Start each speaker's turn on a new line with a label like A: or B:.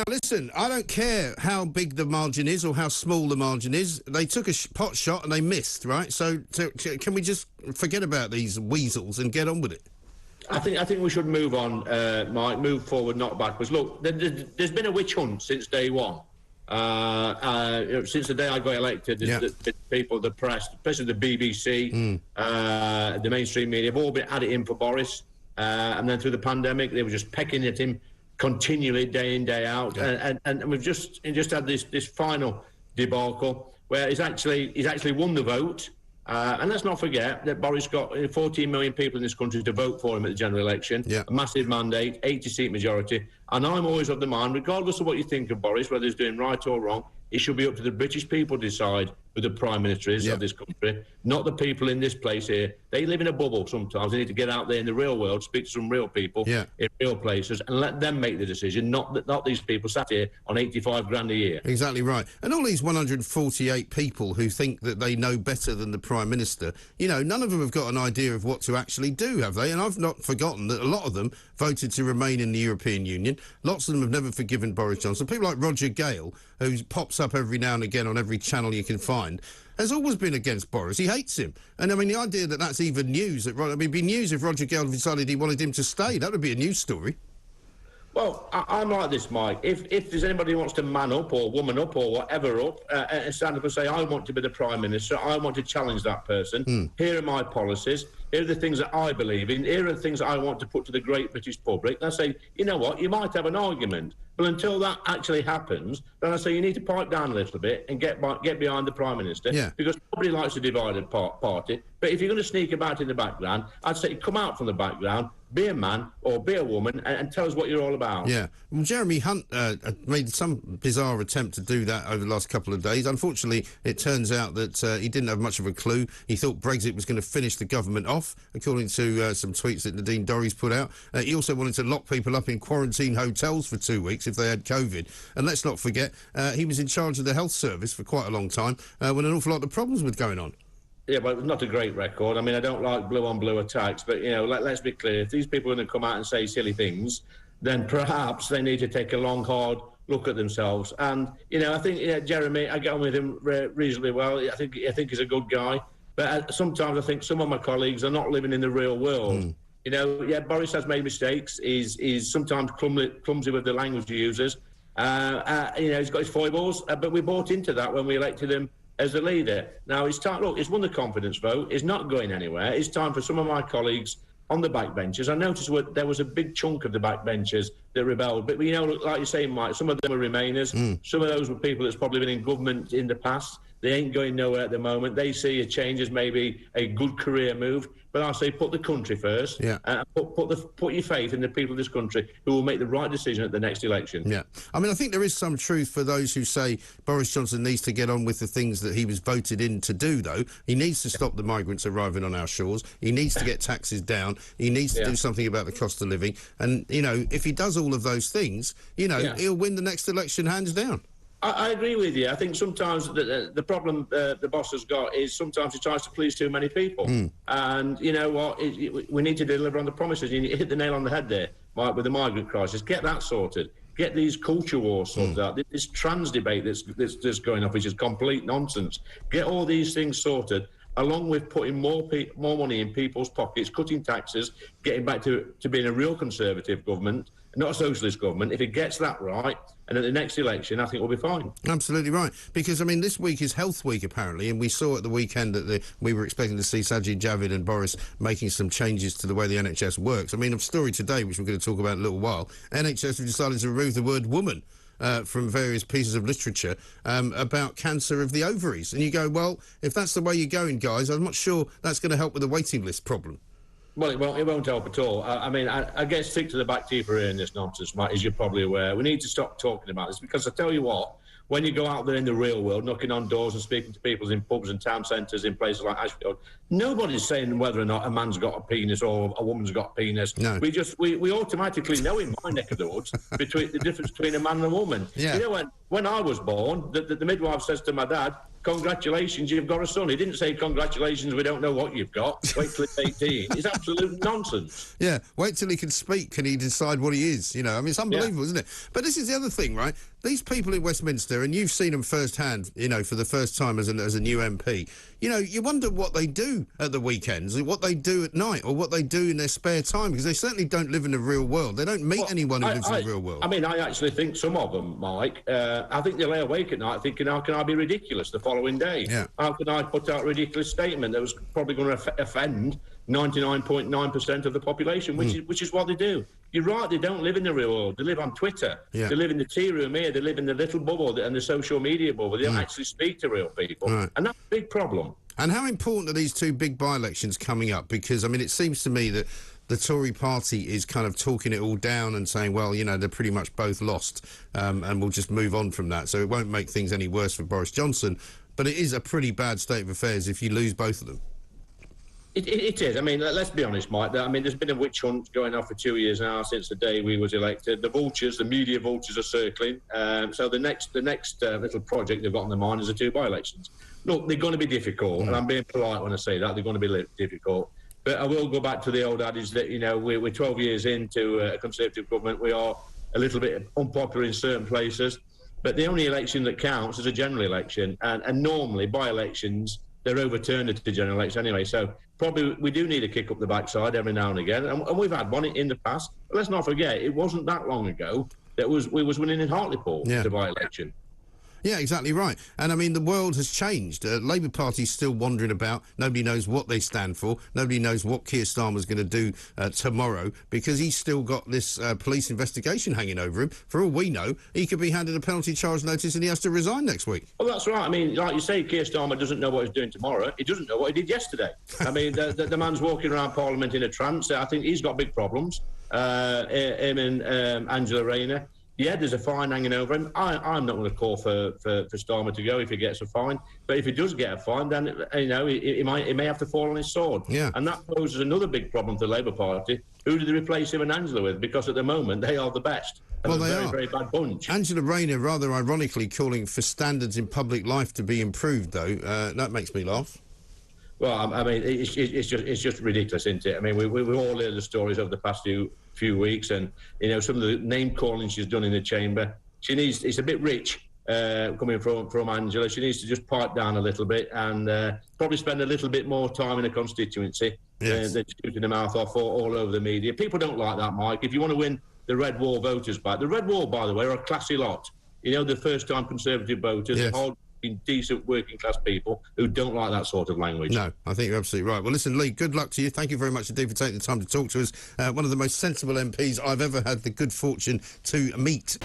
A: listen, I don't care how big the margin is or how small the margin is. They took a pot shot and they missed, right? So can we just forget about these weasels and get on with it?
B: I think we should move on, Mike, move forward, not backwards. Look, there's been a witch hunt since day one. Since the day I got elected, the people, the press, especially the BBC, the mainstream media, have all been at it in for Boris. And then through the pandemic, they were just pecking at him continually, day in, day out. And we've just had this final debacle where he's actually won the vote. And let's not forget that Boris got 14 million people in this country to vote for him at the general election, a massive mandate, 80-seat majority. And I'm always of the mind, regardless of what you think of Boris, whether he's doing right or wrong, it should be up to the British people to decide who the Prime Minister is of this country, not the people in this place here. They live in a bubble sometimes. They need to get out there in the real world, speak to some real people in real places, and let them make the decision, not these people sat here on 85 grand a year.
A: Exactly right. And all these 148 people who think that they know better than the Prime Minister, you know, none of them have got an idea of what to actually do, have they? And I've not forgotten that a lot of them voted to remain in the European Union. Lots of them have never forgiven Boris Johnson. People like Roger Gale, who pops up every now and again on every channel you can find, has always been against Boris. He hates him. And, I mean, the idea that that's even news... it'd be news if Roger Gale decided he wanted him to stay. That would be a news story.
B: Well, I'm like this, Mike. If there's anybody who wants to man up or woman up or whatever up and stand up and say, I want to be the Prime Minister, I want to challenge that person, here are my policies, here are the things that I believe in, here are the things that I want to put to the great British public, and I say, you know what, you might have an argument, but until that actually happens, then I say you need to pipe down a little bit and get behind the Prime Minister, because nobody likes a divided party. But if you're going to sneak about in the background, I'd say come out from the background, be a man or be a woman and tell us what you're all about.
A: Yeah. Well, Jeremy Hunt made some bizarre attempt to do that over the last couple of days. Unfortunately, it turns out that he didn't have much of a clue. He thought Brexit was going to finish the government off, according to some tweets that Nadine Dorries put out. He also wanted to lock people up in quarantine hotels for 2 weeks if they had COVID. And let's not forget, he was in charge of the health service for quite a long time when an awful lot of problems were going on.
B: Yeah, but it's not a great record. I mean, I don't like blue-on-blue attacks, but, you know, let's be clear. If these people are going to come out and say silly things, then perhaps they need to take a long, hard look at themselves. And, you know, I think Jeremy, I get on with him reasonably well. I think he's a good guy. But sometimes I think some of my colleagues are not living in the real world. You know, Boris has made mistakes. He's sometimes clumsy with the language he uses. You know, he's got his foibles, but we bought into that when we elected him as a leader. Now, it's time. Look, he's won the confidence vote. He's not going anywhere. It's time for some of my colleagues on the backbenchers. I noticed there was a big chunk of the backbenchers that rebelled. But, you know, like you say, Mike, some of them are Remainers. Some of those were people that's probably been in government in the past. They ain't going nowhere at the moment. They see a change as maybe a good career move. But I say put the country first. And put your faith in the people of this country who will make the right decision at the next election. Yeah.
A: I mean, I think there is some truth for those who say Boris Johnson needs to get on with the things that he was voted in to do, though. He needs to stop the migrants arriving on our shores. He needs to get taxes down. He needs to do something about the cost of living. And, you know, if he does all of those things, you know, he'll win the next election hands down.
B: I agree with you. I think sometimes the problem the boss has got is sometimes he tries to please too many people. And you know what? We need to deliver on the promises. You hit the nail on the head there, Mike, with the migrant crisis. Get that sorted. Get these culture wars sorted out. This trans debate that's going off, which is complete nonsense. Get all these things sorted, along with putting more money in people's pockets, cutting taxes, getting back to being a real Conservative government, not a socialist government. If it gets that right, and at the next election, I think we'll be fine.
A: Absolutely right. Because, I mean, this week is Health Week, apparently, and we saw at the weekend that we were expecting to see Sajid Javid and Boris making some changes to the way the NHS works. I mean, a story today, which we're going to talk about in a little while, NHS have decided to remove the word woman from various pieces of literature about cancer of the ovaries. And you go, well, if that's the way you're going, guys, I'm not sure that's going to help with the waiting list problem.
B: Well, it won't help at all. I mean, I get sick to the back teeth for hearing this nonsense, Matt, as you're probably aware. We need to stop talking about this because I tell you what, when you go out there in the real world, knocking on doors and speaking to people in pubs and town centres in places like Ashfield, nobody's saying whether or not a man's got a penis or a woman's got a penis.
A: No.
B: We automatically know in my neck of the woods between the difference between a man and a woman.
A: Yeah.
B: You know, when I was born, the midwife says to my dad, congratulations, you've got a son. He didn't say, congratulations, we don't know what you've got. Wait till it's 18. It's absolute nonsense.
A: Yeah, wait till he can speak, can he decide what he is, you know. I mean, it's unbelievable, isn't it? But this is the other thing, right? These people in Westminster, and you've seen them firsthand, you know, for the first time as a new MP, you know, you wonder what they do at the weekends, what they do at night, or what they do in their spare time, because they certainly don't live in the real world. They don't meet anyone who lives in the real world.
B: I mean, I actually think some of them, Mike, I think they lay awake at night thinking, how can I be ridiculous the following day?
A: Yeah.
B: How can I put out a ridiculous statement that was probably going to offend 99.9% of the population, which is what they do. You're right, they don't live in the real world. They live on Twitter.
A: Yeah.
B: They live in the tea room here. They live in the little bubble and the social media bubble. They don't actually speak to real people.
A: Right.
B: And that's a big problem.
A: And how important are these two big by-elections coming up? Because, I mean, it seems to me that the Tory party is kind of talking it all down and saying, well, you know, they're pretty much both lost, and we'll just move on from that. So it won't make things any worse for Boris Johnson. But it is a pretty bad state of affairs if you lose both of them.
B: It is. I mean, let's be honest, Mike. I mean, there's been a witch hunt going on for 2 years now since the day we was elected. The vultures, the media vultures, are circling. So the next little project they've got on their mind is the two by-elections. Look, they're going to be difficult, and I'm being polite when I say that. They're going to be difficult. But I will go back to the old adage that, you know, we're 12 years into a Conservative government. We are a little bit unpopular in certain places. But the only election that counts is a general election. And normally, by-elections, they're overturned at the general election anyway. So probably we do need a kick up the backside every now and again. And we've had one in the past. But let's not forget, it wasn't that long ago that we was winning in Hartlepool, the by-election.
A: Yeah, exactly right. And, I mean, the world has changed. Labour Party's still wandering about. Nobody knows what they stand for. Nobody knows what Keir Starmer's going to do tomorrow, because he's still got this police investigation hanging over him. For all we know, he could be handed a penalty charge notice and he has to resign next week.
B: Well, that's right. I mean, like you say, Keir Starmer doesn't know what he's doing tomorrow. He doesn't know what he did yesterday. I mean, the man's walking around Parliament in a trance. I think he's got big problems. Him and Angela Rayner. Yeah, there's a fine hanging over him. I'm not going to call for Starmer to go if he gets a fine. But if he does get a fine, then, you know, he may have to fall on his sword.
A: Yeah.
B: And that poses another big problem for the Labour Party. Who do they replace him and Angela with? Because at the moment, they are the best.
A: Well, they
B: are.
A: Very
B: bad bunch.
A: Angela Rayner, rather ironically, calling for standards in public life to be improved, though. That makes me laugh.
B: Well, I mean, it's just ridiculous, isn't it? I mean, we all heard the stories over the past few weeks, and, you know, some of the name calling she's done in the chamber. It's a bit rich coming from Angela. She needs to just pipe down a little bit and probably spend a little bit more time in a constituency than shooting the mouth off all over the media. People don't like that, Mike. If you want to win the Red Wall voters back, the Red Wall, by the way, are a classy lot. You know, the first-time Conservative voters, decent working-class people who don't like that sort of language.
A: No, I think you're absolutely right. Well, listen, Lee, good luck to you. Thank you very much indeed for taking the time to talk to us. One of the most sensible MPs I've ever had the good fortune to meet.